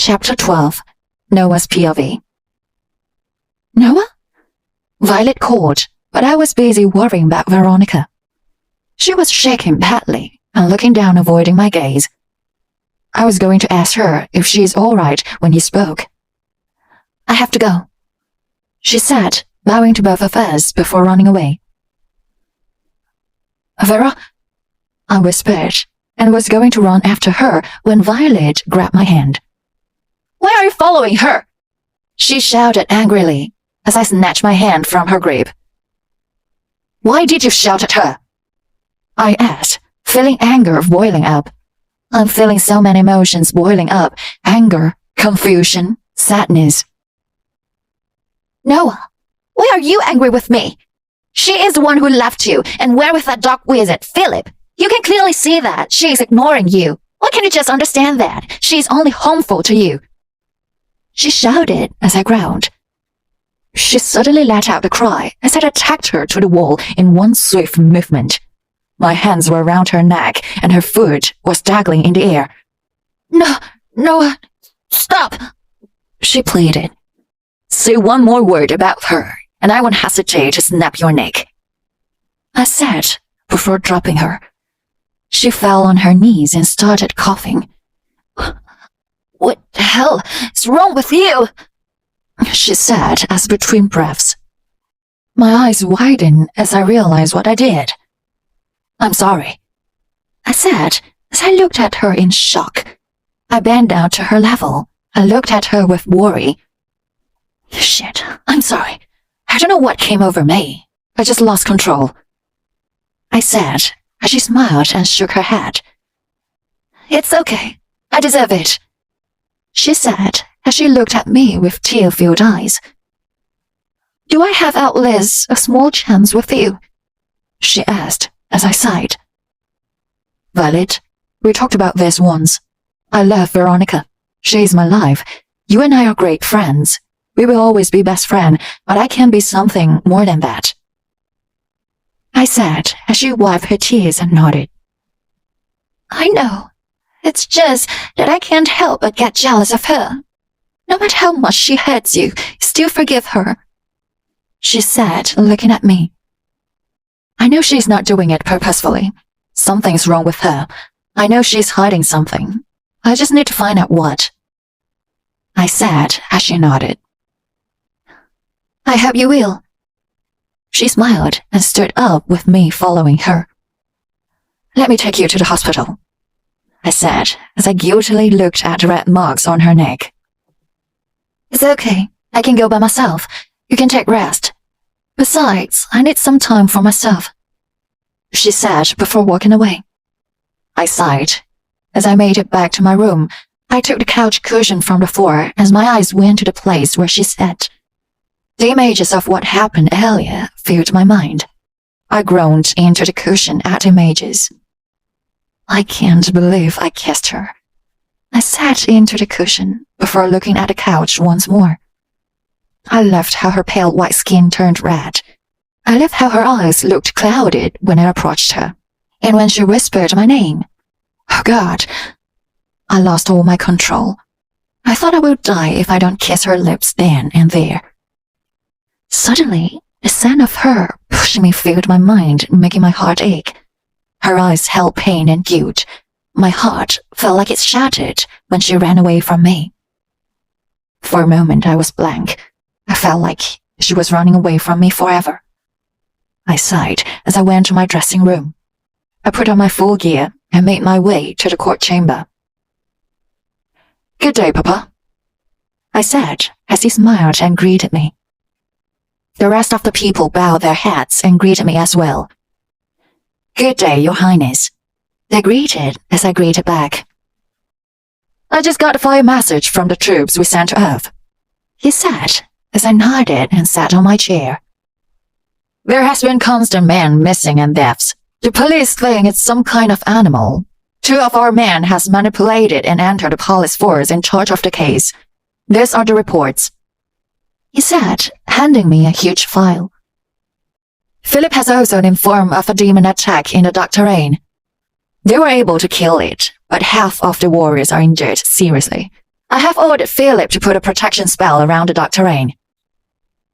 Chapter 12. Noah's POV. Noah? Violet called, but I was busy worrying about Veronica. She was shaking badly and looking down, avoiding my gaze. I was going to ask her if she is all right when he spoke. I have to go, she said, bowing to both of us before running away. Vera? I whispered, and was going to run after her when Violet grabbed my hand. Why are you following her? She shouted angrily as I snatched my hand from her grip. Why did you shout at her? I asked, feeling anger boiling up. I'm feeling so many emotions boiling up: anger, confusion, sadness. Noah, why are you angry with me? She is the one who left you and went with that dog wizard, Philip. You can clearly see that she is ignoring you. Why can't you just understand that she is only harmful to you? She shouted as I growled. She suddenly let out a cry as I attacked her to the wall in one swift movement. My hands were around her neck and her foot was dangling in the air. No, Noah, stop, she pleaded. Say one more word about her and I won't hesitate to snap your neck, I said before dropping her. She fell on her knees and started coughing. What the hell is wrong with you? She said as between breaths. My eyes widened as I realized what I did. I'm sorry, I said as I looked at her in shock. I bent down to her level. I looked at her with worry. Shit, I'm sorry. I don't know what came over me. I just lost control, I said as she smiled and shook her head. It's okay. I deserve it, she said as she looked at me with tear-filled eyes. Do I have at least a small chance with you? She asked as I sighed. Violet, we talked about this once. I love Veronica. She is my life. You and I are great friends. We will always be best friends, but I can be something more than that, I said as she wiped her tears and nodded. I know. It's just that I can't help but get jealous of her. No matter how much she hurts you, still forgive her, she said, looking at me. I know she's not doing it purposefully. Something's wrong with her. I know she's hiding something. I just need to find out what, I said as she nodded. I hope you will. She smiled and stood up with me following her. Let me take you to the hospital, I said as I guiltily looked at the red marks on her neck. It's okay. I can go by myself. You can take rest. Besides, I need some time for myself, she said before walking away. I sighed. As I made it back to my room, I took the couch cushion from the floor as my eyes went to the place where she sat. The images of what happened earlier filled my mind. I groaned into the cushion at images. I can't believe I kissed her. I sat into the cushion before looking at the couch once more. I loved how her pale white skin turned red. I loved how her eyes looked clouded when I approached her, and when she whispered my name. Oh God, I lost all my control. I thought I would die if I don't kiss her lips then and there. Suddenly, the scent of her pushing me filled my mind, making my heart ache. Her eyes held pain and guilt. My heart felt like it shattered when she ran away from me. For a moment, I was blank. I felt like she was running away from me forever. I sighed as I went to my dressing room. I put on my full gear and made my way to the court chamber. Good day, Papa, I said as he smiled and greeted me. The rest of the people bowed their heads and greeted me as well. Good day, Your Highness, they greeted as I greeted back. I just got a fire message from the troops we sent to Earth, he said as I nodded and sat on my chair. There has been constant men missing and deaths. The police think it's some kind of animal. 2 of our men has manipulated and entered the police force in charge of the case. These are the reports, he said, handing me a huge file. Philip has also informed of a demon attack in the dark terrain. They were able to kill it, but half of the warriors are injured seriously. I have ordered Philip to put a protection spell around the dark terrain,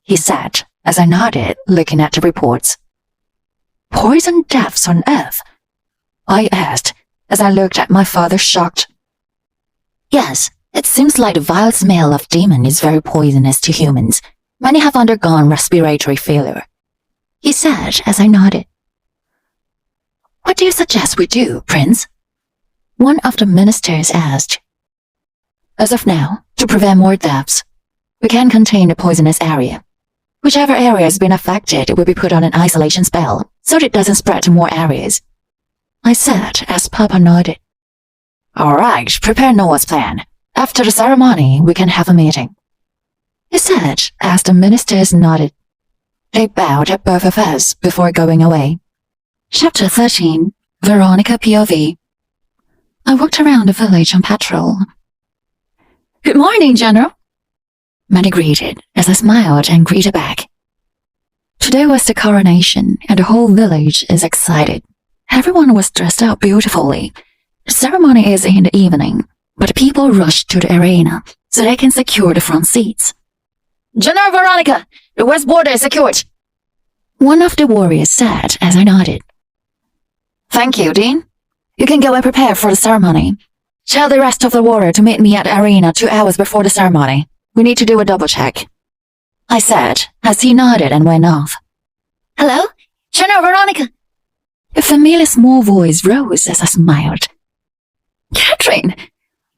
he said as I nodded, looking at the reports. Poison deaths on Earth? I asked as I looked at my father shocked. Yes, it seems like the vile smell of demon is very poisonous to humans. Many have undergone respiratory failure, he said as I nodded. What do you suggest we do, Prince? One of the ministers asked. As of now, to prevent more deaths, we can contain the poisonous area. Whichever area has been affected will be put on an isolation spell, so it doesn't spread to more areas, I said as Papa nodded. All right, prepare Noah's plan. After the ceremony, we can have a meeting, he said as the ministers nodded. They bowed at both of us before going away. Chapter 13, Veronica POV. I walked around the village on patrol. Good morning, General, Manny greeted as I smiled and greeted back. Today was the coronation and the whole village is excited. Everyone was dressed up beautifully. The ceremony is in the evening, but people rushed to the arena so they can secure the front seats. General Veronica, the west border is secured, one of the warriors said as I nodded. Thank you, Dean. You can go and prepare for the ceremony. Tell the rest of the warrior to meet me at the arena 2 hours before the ceremony. We need to do a double check, I said as he nodded and went off. Hello, General Veronica. A familiar small voice rose as I smiled. Catherine,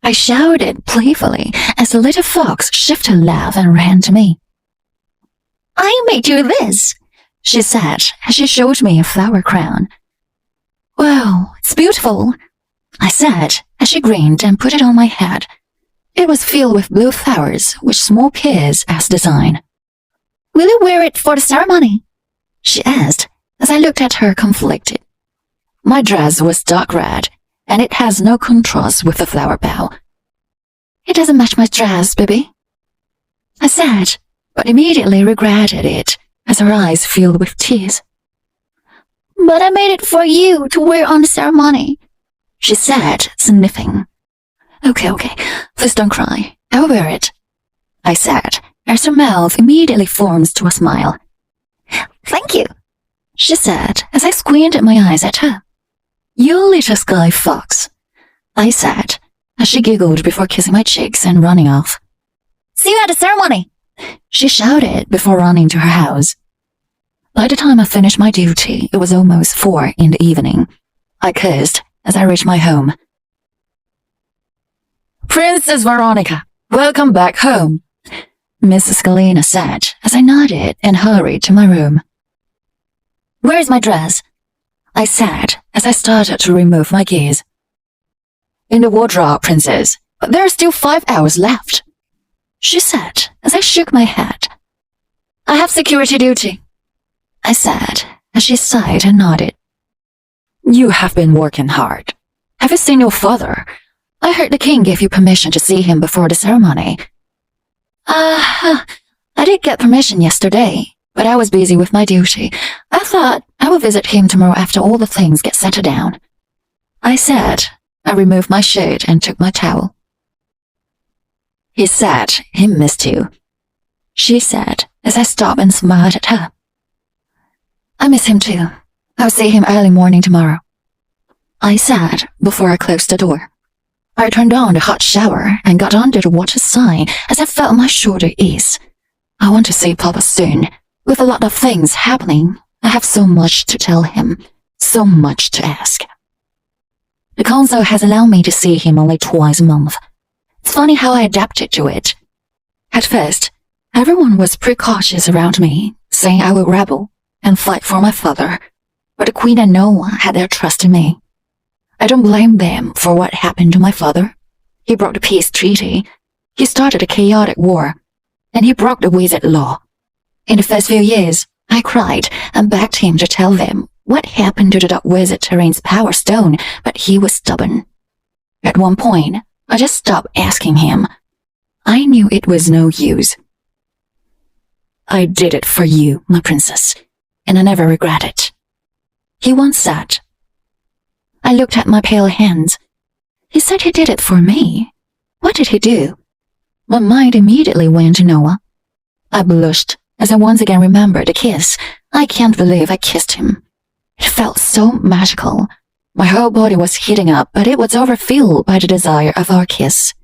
I shouted playfully as the little fox shifted a laugh and ran to me. I made you this, she said as she showed me a flower crown. Wow, it's beautiful, I said as she grinned and put it on my head. It was filled with blue flowers with small pears as design. Will you wear it for the ceremony? She asked as I looked at her conflicted. My dress was dark red, and it has no contrast with the flower bow. It doesn't match my dress, baby, I said, but immediately regretted it as her eyes filled with tears. But I made it for you to wear on the ceremony, she said, sniffing. Okay, please don't cry. I will wear it, I said, as her mouth immediately formed to a smile. Thank you, she said as I squinted my eyes at her. You little sky fox, I said, as she giggled before kissing my cheeks and running off. See you at the ceremony, she shouted before running to her house. By the time I finished my duty, it was almost 4 in the evening. I cursed as I reached my home. Princess Veronica, welcome back home, Mrs. Galena said as I nodded and hurried to my room. Where's my dress? I said as I started to remove my gears. In the wardrobe, Princess, but there are still 5 hours left, she said as I shook my head. I have security duty, I said as she sighed and nodded. You have been working hard. Have you seen your father? I heard the king gave you permission to see him before the ceremony. I did get permission yesterday, but I was busy with my duty. I thought I will visit him tomorrow after all the things get settled down, I said. I removed my shirt and took my towel. He said he missed you, she said as I stopped and smiled at her. I miss him too. I'll see him early morning tomorrow, I said before I closed the door. I turned on the hot shower and got under the water sign as I felt my shoulder ease. I want to see Papa soon. With a lot of things happening, I have so much to tell him, so much to ask. The council has allowed me to see him only twice a month. It's funny how I adapted to it. At first, everyone was precautious around me, saying I would rebel and fight for my father, but the Queen and Noah had their trust in me. I don't blame them for what happened to my father. He broke the peace treaty, he started a chaotic war, and he broke the wizard law. In the first few years, I cried and begged him to tell them what happened to the Dark Wizard Terrain's power stone, but he was stubborn. At one point, I just stopped asking him. I knew it was no use. I did it for you, my princess, and I never regret it, he once said. I looked at my pale hands. He said he did it for me. What did he do? My mind immediately went to Noah. I blushed as I once again remembered the kiss. I can't believe I kissed him. It felt so magical. My whole body was heating up, but it was overfilled by the desire of our kiss.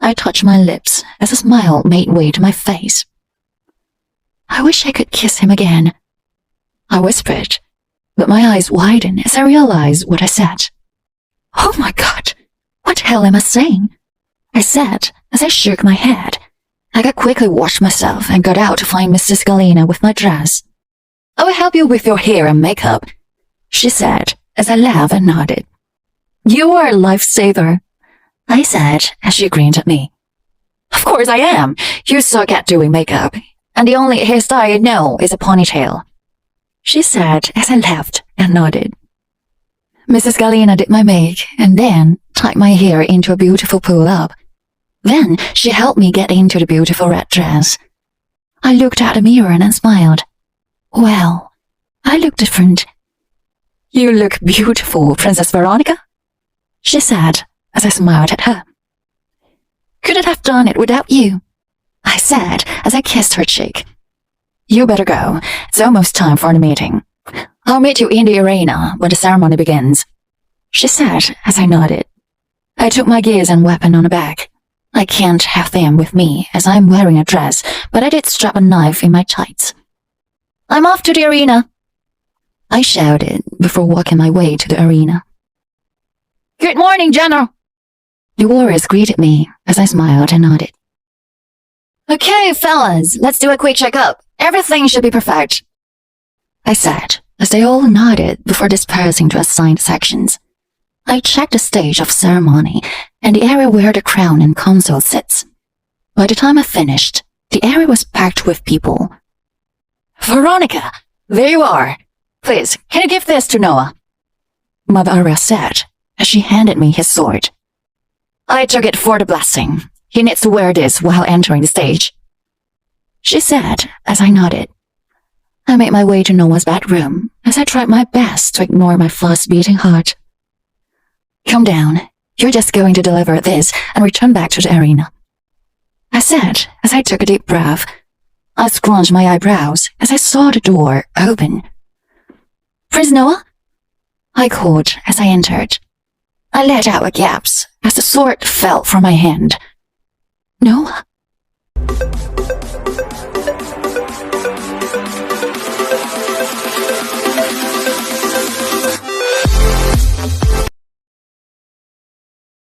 I touched my lips as a smile made way to my face. I wish I could kiss him again, I whispered, but my eyes widened as I realized what I said. Oh my God, what the hell am I saying? I said as I shook my head. I quickly washed myself and got out to find Mrs. Galena with my dress. I will help you with your hair and makeup, she said as I laughed and nodded. You are a lifesaver, I said as she grinned at me. Of course I am. You suck at doing makeup, and the only hairstyle I know is a ponytail, she said as I laughed and nodded. Mrs. Galena did my make and then tied my hair into a beautiful pull-up. Then she helped me get into the beautiful red dress. I looked at the mirror and smiled. Well, I look different. You look beautiful, Princess Veronica, she said as I smiled at her. Couldn't have done it without you, I said as I kissed her cheek. You better go. It's almost time for the meeting. I'll meet you in the arena when the ceremony begins, she said as I nodded. I took my gears and weapon on the back. I can't have them with me as I'm wearing a dress, but I did strap a knife in my tights. I'm off to the arena, I shouted before walking my way to the arena. Good morning, General. The warriors greeted me as I smiled and nodded. Okay, fellas, let's do a quick checkup. Everything should be perfect, I said as they all nodded before dispersing to assigned sections. I checked the stage of ceremony and the area where the crown and console sits. By the time I finished, the area was packed with people. Veronica, there you are. Please, can you give this to Noah? Mother Arya said as she handed me his sword. I took it for the blessing. He needs to wear this while entering the stage, she said as I nodded. I made my way to Noah's bedroom as I tried my best to ignore my fast-beating heart. Calm down. You're just going to deliver this and return back to the arena, I said as I took a deep breath. I scrunched my eyebrows as I saw the door open. Prince Noah? I called as I entered. I let out a gasp as the sword fell from my hand. Noah?